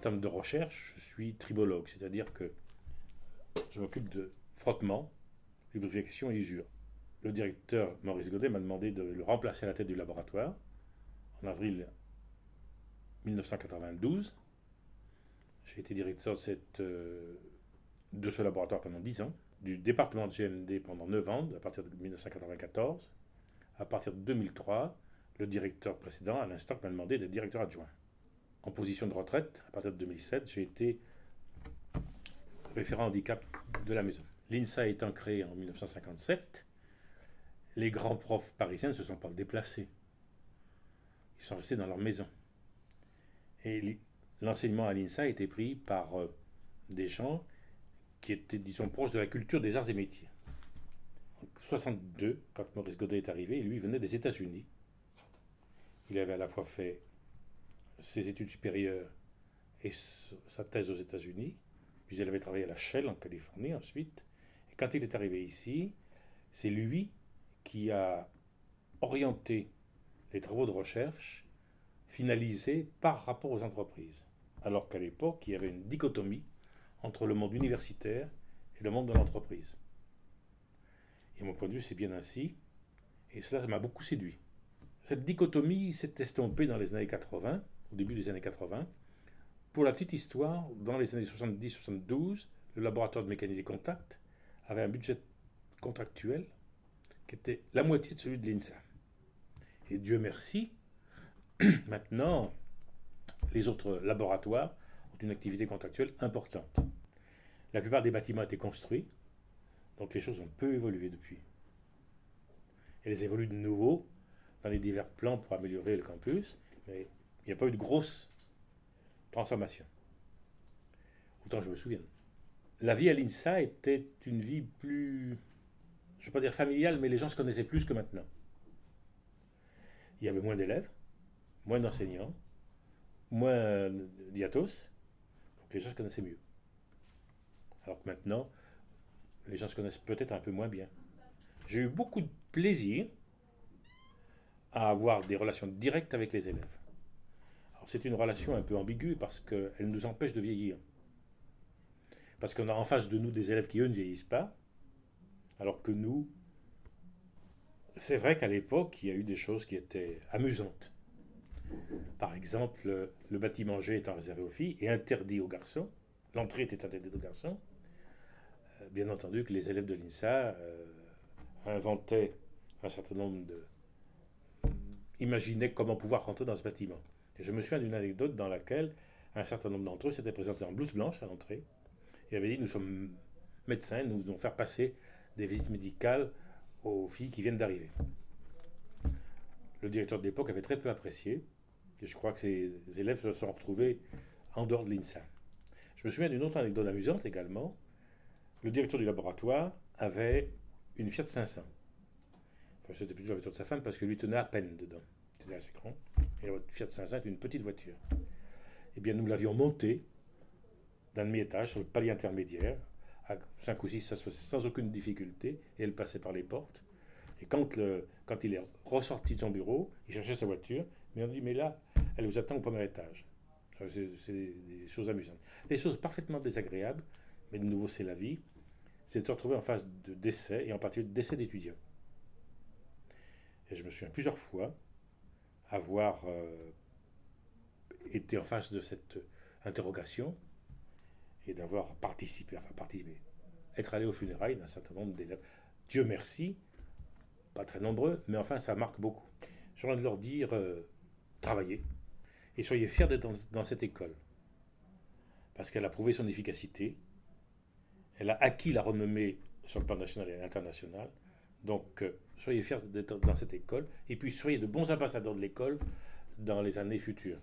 termes de recherche, je suis tribologue, c'est-à-dire que je m'occupe de frottement, lubrification et usure. Le directeur Maurice Godet m'a demandé de le remplacer à la tête du laboratoire en avril 1992. J'ai été directeur de ce laboratoire pendant 10 ans, du département de GMD pendant 9 ans, à partir de 1994. À partir de 2003, le directeur précédent, Alain Stock, m'a demandé d'être directeur adjoint. En position de retraite, à partir de 2007, j'ai été référent handicap de la maison. L'INSA étant créé en 1957, les grands profs parisiens ne se sont pas déplacés. Ils sont restés dans leur maison. Et l'enseignement à l'INSA a été pris par des gens qui étaient, disons, proches de la culture des arts et métiers. En 1962, quand Maurice Godet est arrivé, lui venait des États-Unis. Il avait à la fois fait ses études supérieures et sa thèse aux États-Unis, puis il avait travaillé à la Shell en Californie ensuite. Et quand il est arrivé ici, c'est lui qui a orienté les travaux de recherche finalisés par rapport aux entreprises. Alors qu'à l'époque, il y avait une dichotomie entre le monde universitaire et le monde de l'entreprise. Et à mon point de vue, c'est bien ainsi. Et cela m'a beaucoup séduit. Cette dichotomie s'est estompée dans les années 80, au début des années 80. Pour la petite histoire, dans les années 70-72, le laboratoire de mécanique des contacts avait un budget contractuel qui était la moitié de celui de l'INSA. Et Dieu merci, maintenant, les autres laboratoires ont une activité contractuelle importante. La plupart des bâtiments étaient construits, donc les choses ont peu évolué depuis. Elles évoluent de nouveau dans les divers plans pour améliorer le campus, mais il n'y a pas eu de grosse transformation. Autant je me souviens. La vie à l'INSA était une vie plus, je ne vais pas dire familiale, mais les gens se connaissaient plus que maintenant. Il y avait moins d'élèves, moins d'enseignants, moins d'IATOS, donc les gens se connaissaient mieux. Alors que maintenant, les gens se connaissent peut-être un peu moins bien. J'ai eu beaucoup de plaisir à avoir des relations directes avec les élèves. Alors c'est une relation un peu ambiguë parce qu'elle nous empêche de vieillir. Parce qu'on a en face de nous des élèves qui, eux, ne vieillissent pas, alors que nous, c'est vrai qu'à l'époque, il y a eu des choses qui étaient amusantes. Par exemple, le bâtiment G étant réservé aux filles et interdit aux garçons, l'entrée était interdite aux garçons. Bien entendu que les élèves de l'INSA inventaient un certain nombre de... imaginaient comment pouvoir rentrer dans ce bâtiment. Et je me souviens d'une anecdote dans laquelle un certain nombre d'entre eux s'étaient présentés en blouse blanche à l'entrée et avaient dit nous sommes médecins, nous devons faire passer des visites médicales aux filles qui viennent d'arriver. Le directeur de l'époque avait très peu apprécié et je crois que ces élèves se sont retrouvés en dehors de l'INSA. Je me souviens d'une autre anecdote amusante également. Le directeur du laboratoire avait une Fiat 500. Enfin, c'était plutôt la voiture de sa femme parce que lui tenait à peine dedans. C'était assez grand. Et la Fiat 500 est une petite voiture. Eh bien, nous l'avions montée d'un demi-étage sur le palier intermédiaire. À 5 ou 6, ça se faisait sans aucune difficulté. Et elle passait par les portes. Et quand il est ressorti de son bureau, il cherchait sa voiture. Mais on dit, mais là, elle vous attend au premier étage. C'est des choses amusantes. Des choses parfaitement désagréables, mais de nouveau, c'est la vie. C'est de se retrouver en phase de décès, et en particulier de décès d'étudiants. Et je me souviens plusieurs fois avoir été en face de cette interrogation et d'avoir participé, être allé aux funérailles d'un certain nombre d'élèves. Dieu merci, pas très nombreux, mais enfin ça marque beaucoup. J'ai envie de leur dire, travaillez et soyez fiers d'être dans cette école. Parce qu'elle a prouvé son efficacité, elle a acquis la renommée sur le plan national et international. Donc, soyez fiers d'être dans cette école et puis soyez de bons ambassadeurs de l'école dans les années futures.